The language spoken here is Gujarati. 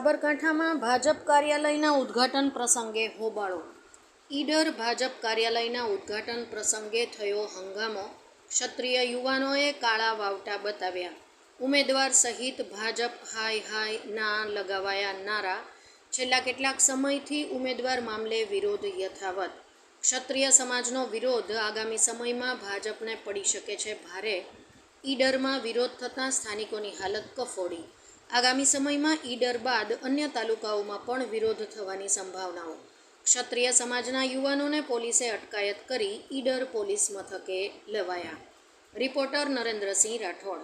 સાબરકાંઠામાં ભાજપ કાર્યાલયના ઉદ્ઘાટન પ્રસંગે હોબાળો. ઈડર ભાજપ કાર્યાલયના ઉદ્ઘાટન પ્રસંગે થયો હંગામો. ક્ષત્રિય યુવાનોએ કાળા વાવટા બતાવ્યા. ઉમેદવાર સહિત ભાજપ હાય હાય ના લગાવાયા નારા. છેલ્લા કેટલાક સમયથી ઉમેદવાર મામલે વિરોધ યથાવત. ક્ષત્રિય સમાજનો વિરોધ આગામી સમયમાં ભાજપને પડી શકે છે ભારે. ઈડરમાં વિરોધ થતાં સ્થાનિકોની હાલત કફોડી. આગામી સમયમાં ઈડર બાદ અન્ય તાલુકાઓમાં પણ વિરોધ થવાની સંભાવનાઓ. ક્ષત્રિય સમાજના યુવાનોને પોલીસે અટકાયત કરી ઈડર પોલીસ મથકે લેવાયા. રિપોર્ટર નરેન્દ્રસિંહ રાઠોડ.